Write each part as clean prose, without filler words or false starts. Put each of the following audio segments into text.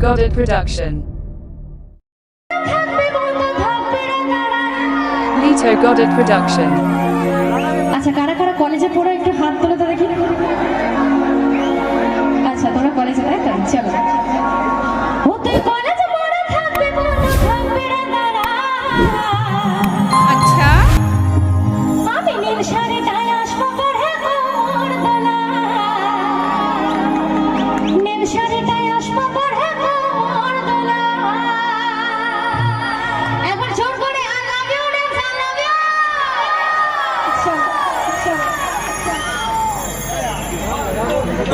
Goddard Production. Lito Goddard Production. আচ্ছা, কারা কারা কলেজে পড়ো একটু হাত তুলে তো দেখি। আচ্ছা, তোমরা কলেজে, তাই তো? চলো। আচ্ছা, আমি নীল শাড়িটায় আসবো পরে মোর দোলা, নীল শাড়িটায় আসবো পরে মোর দোলা। একবার জোর করে I love you, dance, I love you.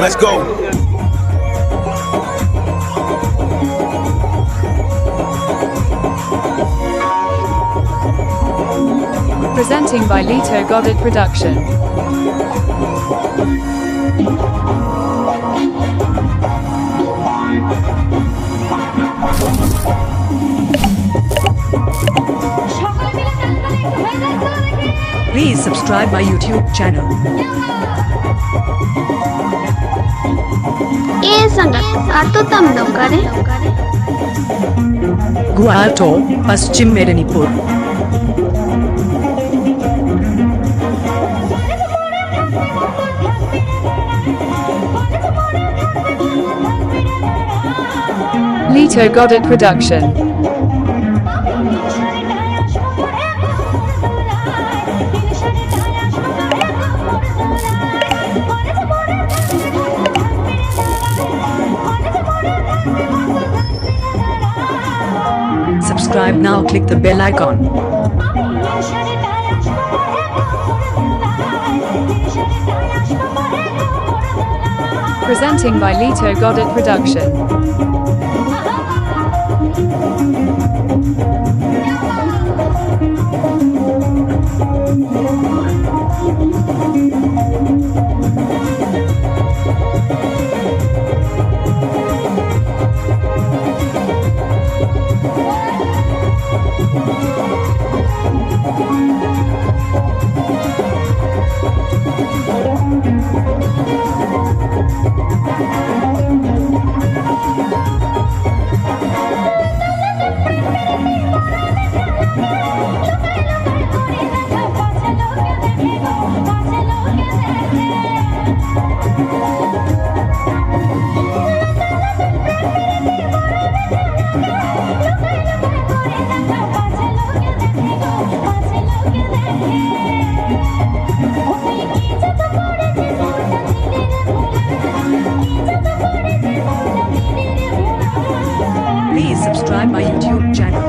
Let's go. Presenting by Lito Goddard Production. Please subscribe my YouTube channel. ए संगत आतो तम नौकारे गुवाहाटी, पश्चिम Medinipur. Lito Goddard Production. Subscribe now, click the bell icon. Presenting by Lito Goddard Production. Please subscribe my YouTube channel.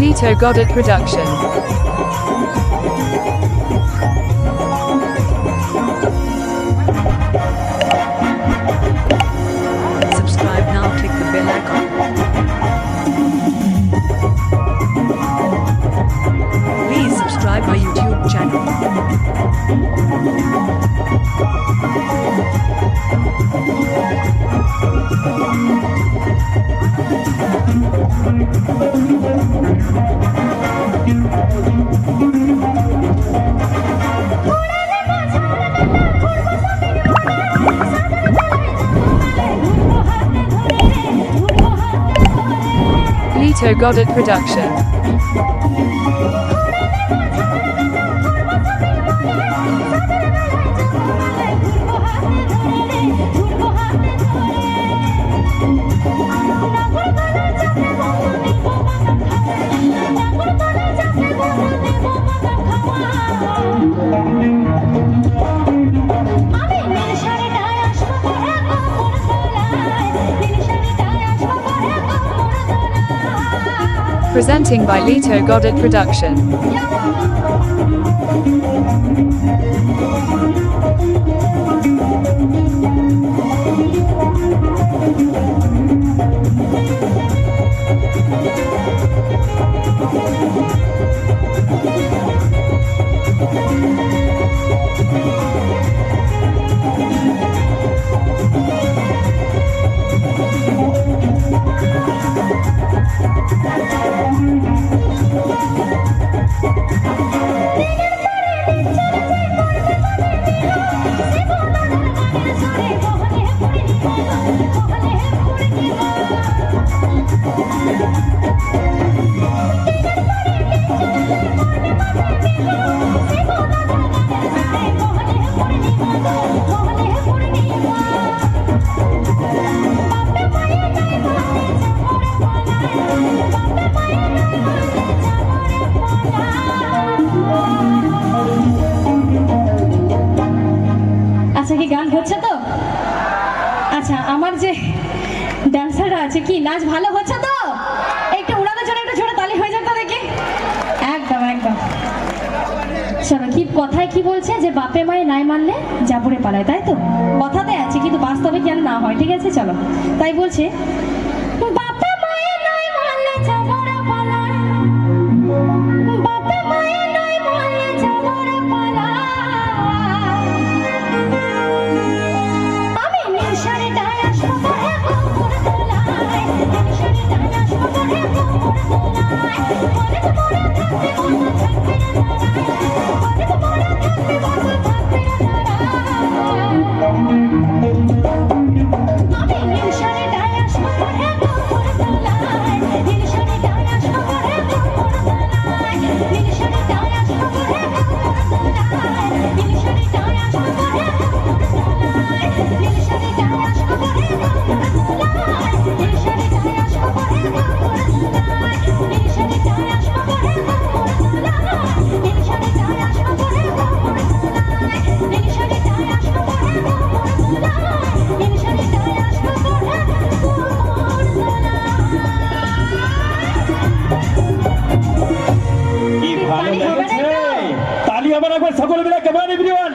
Lito Goddard Production. Subscribe now, click the bell icon. Please subscribe my YouTube channel. Lito Goddard Production. Presenting by Lito Goddard Production. আচ্ছা কি গান হচ্ছে তো? আচ্ছা আমার যে ডান্সাররা আছে কি নাচ ভালো হচ্ছে তো? একটু ওনাদের জন্য একটু জোরে তালি হয়ে যাক তো দেখি। একদম একদম। চলো কি কথায় কি বলছে যে বাপে মায়ে নাই মানলে জাবরে পালায়, তাই তো? কথাতে আছে কিন্তু বাস্তবে যেন না হয়, ঠিক আছে চলো। তাই বলছে বাপে মায়ে নাই মানলে জাবরে পালায়, বাপে মায়ে নাই মানলে জাবরে পালায়। আমি নীল শাড়িটায় আসবো পরে গোপুর তোলায়, নীল শাড়িটায় আসবো পরে গোপুর তোলায়। পরে তো পরে থাকতে বলবো থাকতে রে দাঁড়ায়, পরে তো পরে থাকতে বলবো থাকতে রে দাঁড়ায়। আমি নীল শাড়িটায় আসবো পরে গোপুর তোলায়, নীল শাড়িটায় আসবো পরে গোপুর তোলায়, নীল শাড়িটায় আসবো পরে গোপুর তোলায়, নীল শাড়িটায় আসবো পরে গোপুর তোলায়, নীল শাড়িটায় আসবো পরে গোপুর তোলায়, নীল শাড়িটায় আসবো পরে গোপুর তোলায়, নীল শাড়িটায় আসবো পরে গোপুর তোলায়, নীল শাড়িটায় আসবো পরে গোপুর তোলায়, নীল শাড়িটায় আসবো পরে গোপুর তোলায়, নীল শাড়িটায় আসবো পরে গোপুর তোলায়। কি ভালো লেগেছে, তালি আবার একবার সকলে মিলে কেমন এভরিওয়ান।